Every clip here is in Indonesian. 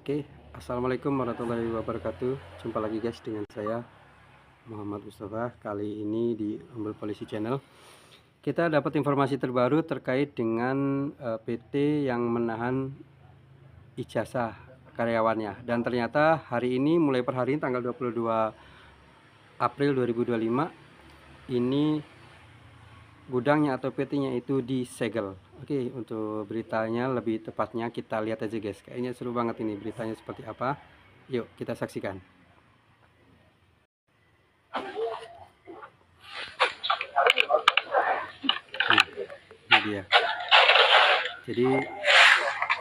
Oke, assalamualaikum warahmatullahi wabarakatuh. Jumpa lagi guys dengan saya Muhammad Mustafa. Kali ini di Humble Polisi Channel kita dapat informasi terbaru terkait dengan PT yang menahan ijazah karyawannya. Dan ternyata hari ini, mulai per hari ini tanggal 22 April 2025, ini gudangnya atau PT-nya itu disegel. Oke, untuk beritanya lebih tepatnya kita lihat aja guys. Kayaknya seru banget ini beritanya seperti apa. Yuk kita saksikan. Ini dia. Jadi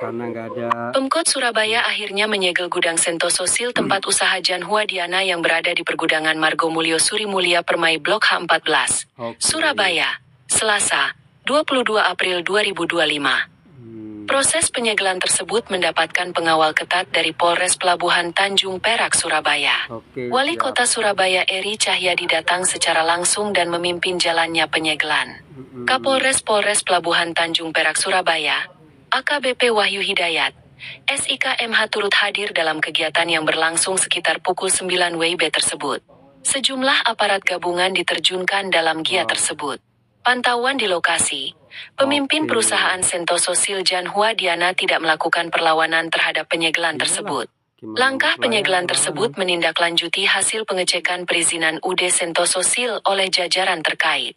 karena nggak ada. Pemkot Surabaya akhirnya menyegel gudang Sentoso Steel tempat usaha Janhua Diana yang berada di pergudangan Margomulyo Surimulya Permai Blok H14, Surabaya, Selasa, 22 April 2025. Proses penyegelan tersebut mendapatkan pengawal ketat dari Polres Pelabuhan Tanjung Perak, Surabaya. Wali Kota Surabaya Eri Cahyadi datang secara langsung dan memimpin jalannya penyegelan. Kapolres Polres Pelabuhan Tanjung Perak, Surabaya, AKBP Wahyu Hidayat, SIK MH turut hadir dalam kegiatan yang berlangsung sekitar pukul 9 WIB tersebut. Sejumlah aparat gabungan diterjunkan dalam giat tersebut. Pantauan di lokasi, pemimpin perusahaan Sentoso Steel Janhua Diana tidak melakukan perlawanan terhadap penyegelan tersebut. Langkah penyegelan tersebut menindaklanjuti hasil pengecekan perizinan UD Sentoso Steel oleh jajaran terkait.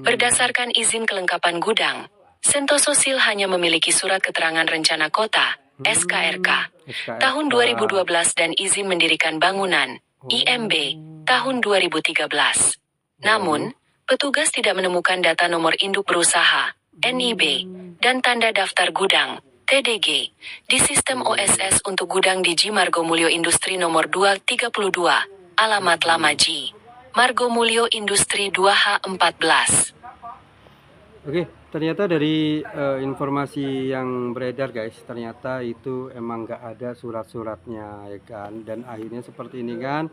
Berdasarkan izin kelengkapan gudang, Sentoso Steel hanya memiliki surat keterangan rencana kota, SKRK, tahun 2012 dan izin mendirikan bangunan, IMB, tahun 2013. Namun, petugas tidak menemukan data nomor induk berusaha, NIB, dan tanda daftar gudang, TDG, di sistem OSS untuk gudang di J Margomulyo Industri nomor 232, alamat lama J Margomulyo Industri 2H14. Oke, ternyata dari informasi yang beredar guys, ternyata itu emang nggak ada surat-suratnya ya kan, dan akhirnya seperti ini kan.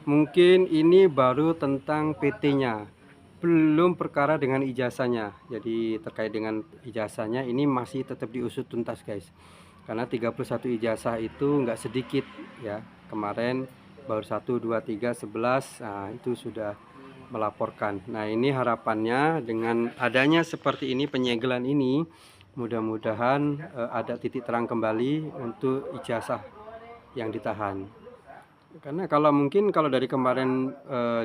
Mungkin ini baru tentang PT-nya, belum perkara dengan ijazahnya. Jadi terkait dengan ijazahnya ini masih tetap diusut tuntas guys, karena 31 ijazah itu nggak sedikit ya. Kemarin baru 1, 2, 3, 11, nah itu sudah melaporkan. Nah ini harapannya dengan adanya seperti ini, penyegelan ini, mudah-mudahan ada titik terang kembali untuk ijazah yang ditahan. Karena kalau mungkin kalau dari kemarin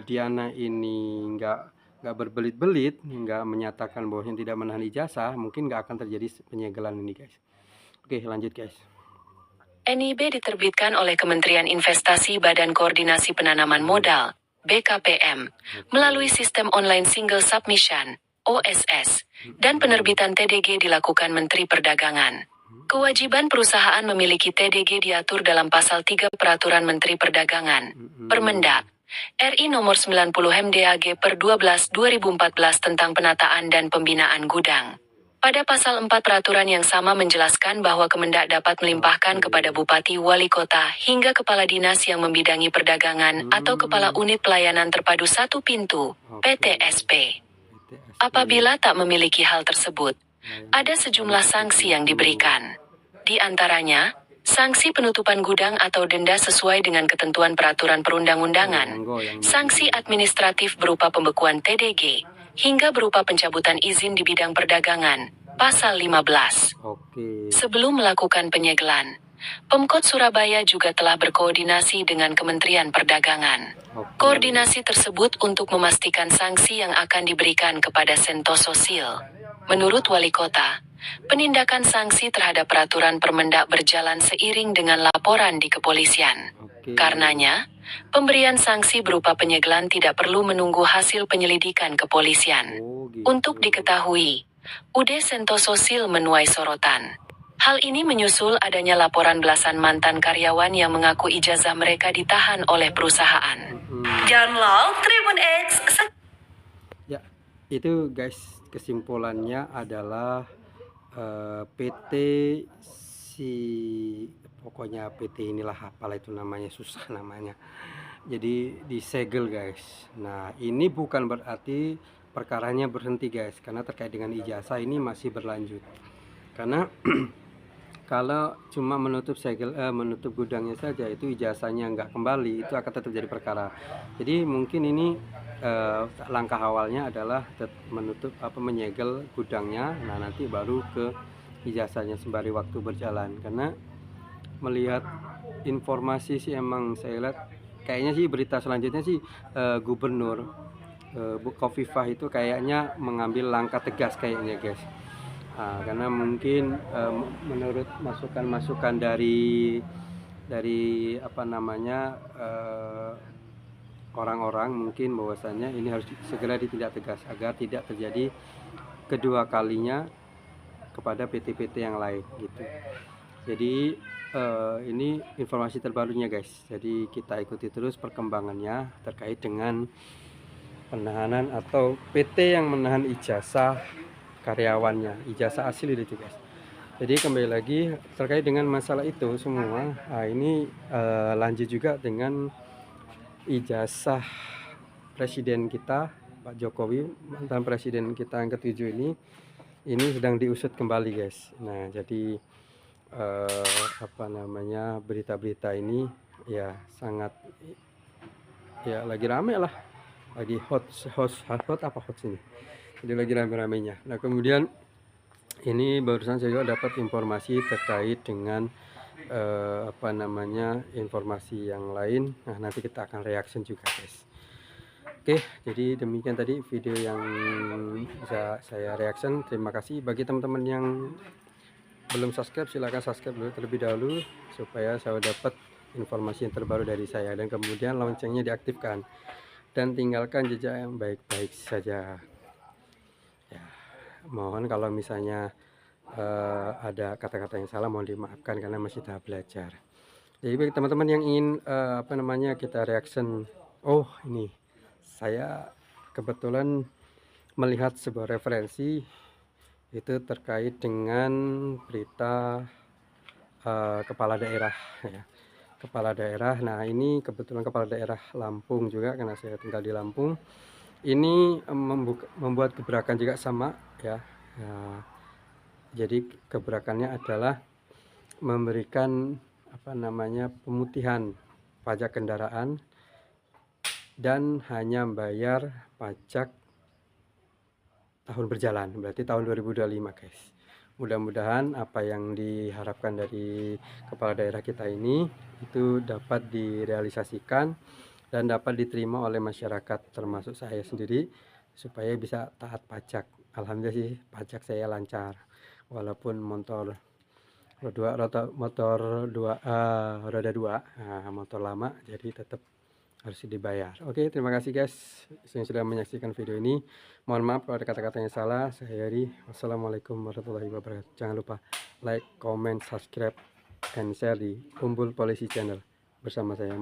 Diana ini nggak berbelit-belit, nggak menyatakan bahwa yang tidak menahan ijazah, mungkin nggak akan terjadi penyegelan ini guys. Oke lanjut guys. NIB diterbitkan oleh Kementerian Investasi Badan Koordinasi Penanaman Modal, BKPM, melalui sistem online single submission, OSS, dan penerbitan TDG dilakukan Menteri Perdagangan. Kewajiban perusahaan memiliki TDG diatur dalam Pasal 3 Peraturan Menteri Perdagangan, Permendag, RI Nomor 90 MDAG per 12 2014 tentang penataan dan pembinaan gudang. Pada pasal 4 peraturan yang sama menjelaskan bahwa Kemendak dapat melimpahkan kepada Bupati Wali Kota hingga Kepala Dinas yang membidangi perdagangan atau Kepala Unit Pelayanan Terpadu Satu Pintu, PTSP. Apabila tak memiliki hal tersebut, ada sejumlah sanksi yang diberikan. Di antaranya, sanksi penutupan gudang atau denda sesuai dengan ketentuan peraturan perundang-undangan, sanksi administratif berupa pembekuan TDG, hingga berupa pencabutan izin di bidang perdagangan, Pasal 15. Sebelum melakukan penyegelan, Pemkot Surabaya juga telah berkoordinasi dengan Kementerian Perdagangan. Koordinasi tersebut untuk memastikan sanksi yang akan diberikan kepada Sentoso Steel. Menurut Wali Kota, penindakan sanksi terhadap peraturan Permendak berjalan seiring dengan laporan di kepolisian. Karenanya, pemberian sanksi berupa penyegelan tidak perlu menunggu hasil penyelidikan kepolisian. Untuk diketahui, UD Sentoso Steel menuai sorotan. Hal ini menyusul adanya laporan belasan mantan karyawan yang mengaku ijazah mereka ditahan oleh perusahaan. Download Tribun X. Ya, itu guys kesimpulannya adalah PT pokoknya PT inilah, apalah itu namanya, susah namanya. Jadi disegel guys. Nah ini bukan berarti perkaranya berhenti guys, karena terkait dengan ijazah ini masih berlanjut. Karena Kalau cuma menutup segel, menutup gudangnya saja, itu ijazahnya nggak kembali, itu akan tetap jadi perkara. Jadi mungkin ini langkah awalnya adalah menutup menyegel gudangnya. Nah, nanti baru ke ijazahnya sembari waktu berjalan. Karena melihat informasi sih emang saya lihat kayaknya sih berita selanjutnya sih Gubernur Bu Khofifah itu kayaknya mengambil langkah tegas kayaknya guys. Karena mungkin menurut masukan-masukan dari apa namanya orang-orang mungkin bahwasannya ini harus segera ditindak tegas agar tidak terjadi kedua kalinya kepada PT-PT yang lain gitu. Jadi ini informasi terbarunya guys. Jadi kita ikuti terus perkembangannya terkait dengan penahanan atau PT yang menahan ijazah karyawannya, ijazah asli itu guys. Jadi kembali lagi terkait dengan masalah itu semua. Ini lanjut juga dengan ijazah presiden kita Pak Jokowi, mantan presiden kita yang ke-7 ini sedang diusut kembali guys. Nah, jadi apa namanya, berita-berita ini ya sangat ya lagi rame lah, lagi hot ini. Jadi lagi rame-ramenya. Nah, kemudian ini barusan saya juga dapat informasi terkait dengan apa namanya, informasi yang lain. Nah, nanti kita akan reaction juga guys. Oke, jadi demikian tadi video yang bisa saya reaction. Terima kasih bagi teman-teman yang belum subscribe, silahkan subscribe dulu terlebih dahulu supaya saya dapat informasi yang terbaru dari saya, dan kemudian loncengnya diaktifkan dan tinggalkan jejak yang baik-baik saja ya. Mohon kalau misalnya ada kata-kata yang salah mohon dimaafkan karena masih tahap belajar. Jadi bagi teman-teman yang ingin apa namanya, kita reaction, ini saya kebetulan melihat sebuah referensi itu terkait dengan berita kepala daerah ya. Kepala daerah, nah ini kebetulan kepala daerah Lampung juga karena saya tinggal di Lampung. Ini membuat gebrakan juga sama ya. Jadi gebrakannya adalah memberikan apa namanya, pemutihan pajak kendaraan dan hanya bayar pajak tahun berjalan, berarti tahun 2025 guys. Mudah-mudahan apa yang diharapkan dari kepala daerah kita ini itu dapat direalisasikan dan dapat diterima oleh masyarakat termasuk saya sendiri supaya bisa taat pajak. Alhamdulillah sih pajak saya lancar, walaupun motor roda dua motor lama, jadi tetap harus dibayar. Oke, terima kasih guys yang sudah menyaksikan video ini. Mohon maaf kalau ada kata-kata yang salah. Saya Yari. Wassalamualaikum warahmatullahi wabarakatuh. Jangan lupa like, comment, subscribe, dan share di Umbul Polisi Channel bersama saya.